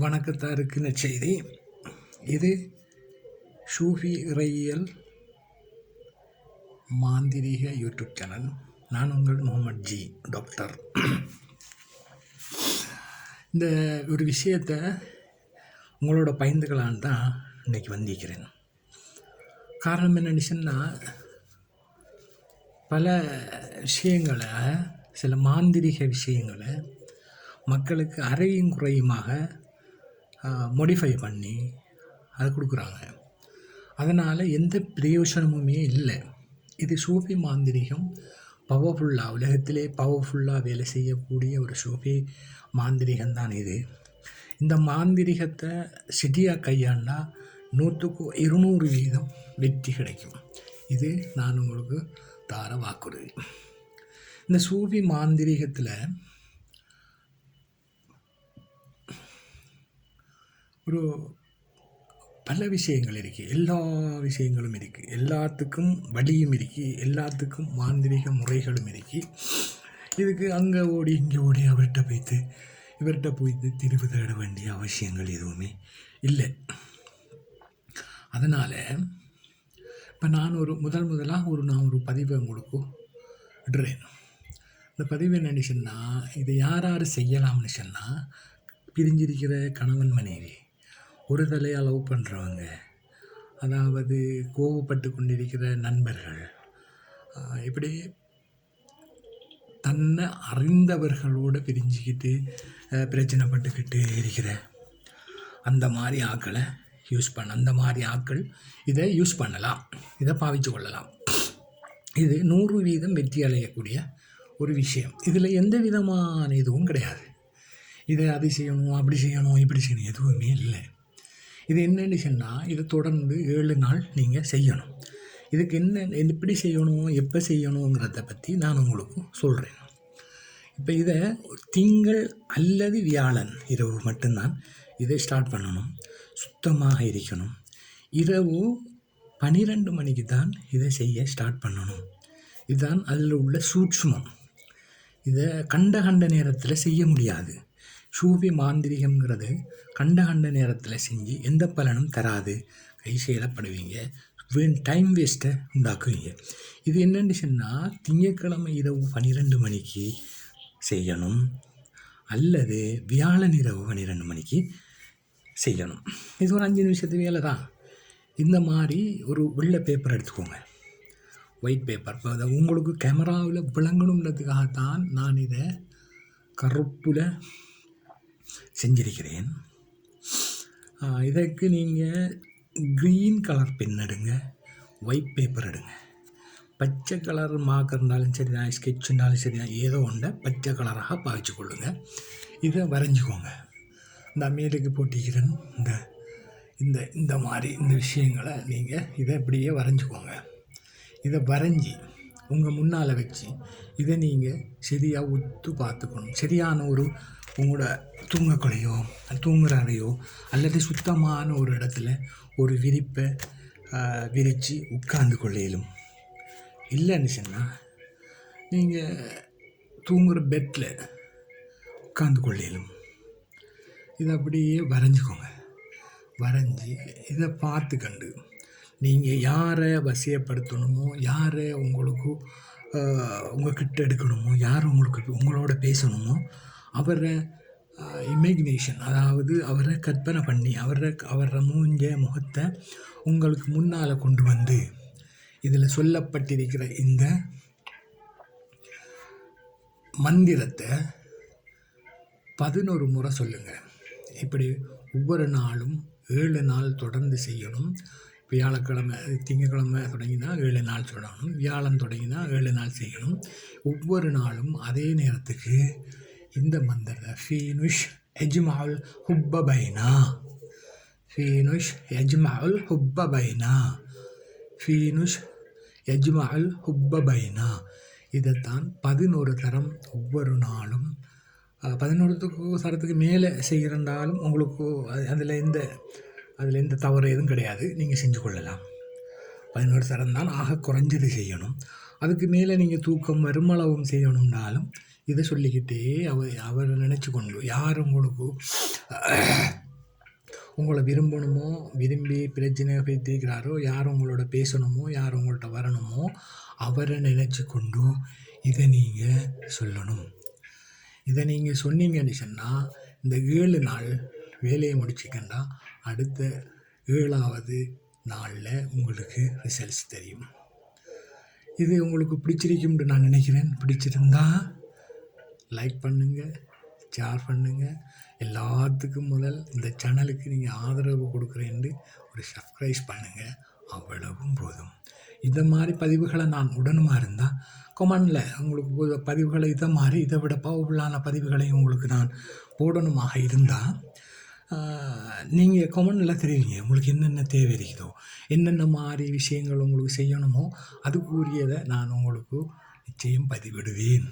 வணக்கத்தாருக்கு நற்செய்தி. இது ஷூஃபி இறையியல் மாந்திரீக யூடியூப் சேனல். நான் உங்கள் முகமது ஜி டாக்டர். இந்த ஒரு விஷயத்தை உங்களோட பயந்துக்கலான்னு தான் இன்றைக்கி வந்திருக்கிறேன். காரணம் என்னன்னு சொன்னால், பல விஷயங்களை, சில மாந்திரிக விஷயங்களை மக்களுக்கு அறையும் குறையுமாக மோடிஃபை பண்ணி அது கொடுக்குறாங்க. அதனால் எந்த பிரயோஜனமுமே இல்லை. இது சூஃபி மாந்திரிகம் பவர்ஃபுல்லாக, உலகத்திலே பவர்ஃபுல்லாக வேலை செய்யக்கூடிய ஒரு சூஃபி மாந்திரிகம்தான் இது. இந்த மாந்திரிகத்தை சரியாக கையாண்டா 100க்கு 200% வெற்றி கிடைக்கும். இது நான் உங்களுக்கு தார வாக்குறுதி. இந்த சூஃபி மாந்திரிகத்தில் ஒரு பல விஷயங்கள் இருக்குது, எல்லா விஷயங்களும் இருக்குது, எல்லாத்துக்கும் வழியும் இருக்குது, எல்லாத்துக்கும் மாந்திரிக முறைகளும் இருக்குது. இதுக்கு அங்கே ஓடி இங்கே ஓடி இவர்கிட்ட போய்த்து திருவு தேட வேண்டிய அவசியங்கள் எதுவுமே இல்லை. அதனால் இப்போ நான் நான் ஒரு பதிவை உங்களுக்கு விடுறேன். இந்த பதிவு என்னன்னு சொன்னால், இதை யார் செய்யலாம்னு சொன்னால், பிரிஞ்சிருக்கிற கணவன் மனைவி, ஒரு தலையாக லவ் பண்ணுறவங்க, அதாவது கோவப்பட்டு கொண்டிருக்கிற நண்பர்கள், இப்படி தன்னை அறிந்தவர்களோடு பிரிஞ்சுக்கிட்டு பிரச்சனைப்பட்டுக்கிட்டு இருக்கிற அந்த மாதிரி ஆட்களை அந்த மாதிரி ஆட்கள் இதை யூஸ் பண்ணலாம், இதை பாவிச்சு கொள்ளலாம். இது 100% வெற்றி அடையக்கூடிய ஒரு விஷயம். இதில் எந்த விதமான இதுவும் கிடையாது. இதை அது செய்யணும், அப்படி செய்யணும், இப்படி செய்யணும், எதுவுமே இல்லை. இது என்னென்னு சொன்னால், இதை தொடர்ந்து 7 நாள் நீங்கள் செய்யணும். இதுக்கு எப்படி செய்யணும், எப்போ செய்யணுங்கிறத பற்றி நான் உங்களுக்கு சொல்கிறேன். இப்போ இதை திங்கள் அல்லது வியாழன் இரவு மட்டும்தான் இதை ஸ்டார்ட் பண்ணணும். சுத்தமாக இருக்கணும். இரவு 12 மணிக்கு தான் இதை செய்ய ஸ்டார்ட் பண்ணணும். இதுதான் அதில் உள்ள சூட்சுமம். இதை கண்ட நேரத்தில் செய்ய முடியாது. சூஃபி மாந்திரிகம்ங்கிறது கண்ட நேரத்தில் செஞ்சு எந்த பலனும் தராது. கை செயலப்படுவீங்க, டைம் வேஸ்ட்டை உண்டாக்குவீங்க. இது என்னென்னு சொன்னால், திங்கட்கிழமை இரவு 12 மணிக்கு செய்யணும், அல்லது வியாழன் இரவு 12 மணிக்கு செய்யணும். இது ஒரு 5 நிமிஷத்து வேலை தான். இந்த மாதிரி ஒரு வெள்ளை பேப்பர் எடுத்துக்கோங்க, ஒயிட் பேப்பர். இப்போ அதை உங்களுக்கு கேமராவில் விளங்கணுன்றதுக்காகத்தான் நான் இதை கருப்பில் செஞ்சிருக்கிறேன். இதற்கு நீங்கள் க்ரீன் கலர் பென் எடுங்க, ஒயிட் பேப்பர் எடுங்க, பச்சை கலர் மார்க்கர் இருந்தாலும் சரி தான், ஸ்கெட்ச் இருந்தாலும் சரி தான், ஏதோ ஒன்றை பச்சை கலராக பாவிச்சு கொள்ளுங்கள். இதை வரைஞ்சிக்கோங்க. இந்த மேலுக்கு போட்டிக்கிறேன் இந்த மாதிரி இந்த விஷயங்களை நீங்கள் இதை இப்படியே வரைஞ்சிக்கோங்க. இதை வரைஞ்சி உங்கள் முன்னால் வச்சு இதை நீங்கள் சரியாக ஒத்து பார்த்துக்கணும். சரியான ஒரு உங்களோட தூங்கக்குறையோ தூங்குற அறையோ அல்லது சுத்தமான ஒரு இடத்துல ஒரு விரிப்பை விரித்து உட்கார்ந்து கொள்ளையிலும். இல்லைன்னு சொன்னால் நீங்கள் தூங்குகிற பெட்டில் உட்கார்ந்து கொள்ளையிலும். இதை அப்படியே வரைஞ்சிக்கோங்க. வரைஞ்சி இதை பார்த்துக்கண்டு நீங்கள் யாரை வசியப்படுத்தணுமோ, யாரை உங்களுக்கு உங்கள்கிட்ட எடுக்கணுமோ, யார் உங்களோட பேசணுமோ, அவரை இமேஜினேஷன், அதாவது அவரை கற்பனை பண்ணி அவரை முகத்தை உங்களுக்கு முன்னால் கொண்டு வந்து இதில் சொல்லப்பட்டிருக்கிற இந்த மந்திரத்தை 11 முறை சொல்லுங்கள். இப்படி ஒவ்வொரு நாளும் 7 நாள் தொடர்ந்து செய்யணும். வியாழக்கிழமை திங்கக்கிழமை தொடங்கினா 7 நாள் சொல்லணும், வியாழன் தொடங்கினா 7 நாள் செய்யணும். ஒவ்வொரு நாளும் அதே நேரத்துக்கு இந்த மந்திரத்தை ஃபீனுஷ் எஜ்மால் ஹுப்ப பைனா, ஃபீனுஷ் எஜ்மால் ஹுப்ப பைனா, ஃபீனுஷ் எஜ்மால் ஹுப்ப பைனா, இதைத்தான் 11 தரம் ஒவ்வொரு நாளும். 11 தரத்துக்கு மேலே செய்கிறண்டாலும் உங்களுக்கு அதில் எந்த தவறு எதுவும் கிடையாது, நீங்கள் செஞ்சு கொள்ளலாம். 11 தரம் தான் ஆக குறைஞ்சது செய்யணும். அதுக்கு மேலே நீங்கள் தூக்கம் வருமளவும் செய்யணும்னாலும் இதை சொல்லிக்கிட்டே அவரை நினச்சி கொண்டு, யார் உங்களுக்கு உங்களை விரும்பணுமோ, விரும்பி பிரச்சனை பேசிக்கிறாரோ, யார் உங்களோட பேசணுமோ, யார் உங்கள்கிட்ட வரணுமோ அவரை நினச்சி கொண்டு இதை நீங்கள் சொல்லணும். இதை நீங்கள் சொன்னீங்கன்னு சொன்னால் இந்த 7 நாள் வேலையை முடிச்சிக்கண்டா அடுத்த 7ஆவது நாளில் உங்களுக்கு ரிசல்ட்ஸ் தெரியும். இது உங்களுக்கு பிடிச்சிருக்கும்னு நான் நினைக்கிறேன். பிடிச்சிருந்தா லைக் பண்ணுங்கள், ஷேர் பண்ணுங்கள். எல்லாத்துக்கும் முதல் இந்த சேனலுக்கு நீங்கள் ஆதரவு கொடுக்குறேன்னு ஒரு சப்ஸ்கிரைப் பண்ணுங்கள். அவ்வளவும் போதும். இந்த மாதிரி பதிவுகளை நான் உடனுமாக இருந்தால் கொமெண்டில் உங்களுக்கு பதிவுகளை இதை விட பவர்ஃபுல்லான பதிவுகளை உங்களுக்கு நான் போடணுமாக இருந்தால் நீங்கள் கொமெண்டில் தெரிவிங்க. உங்களுக்கு என்னென்ன தேவை இருக்குதோ, என்னென்ன மாதிரி விஷயங்கள் உங்களுக்கு செய்யணுமோ அதுக்குரியதை நான் உங்களுக்கு நிச்சயம் பதிவிடுவேன்.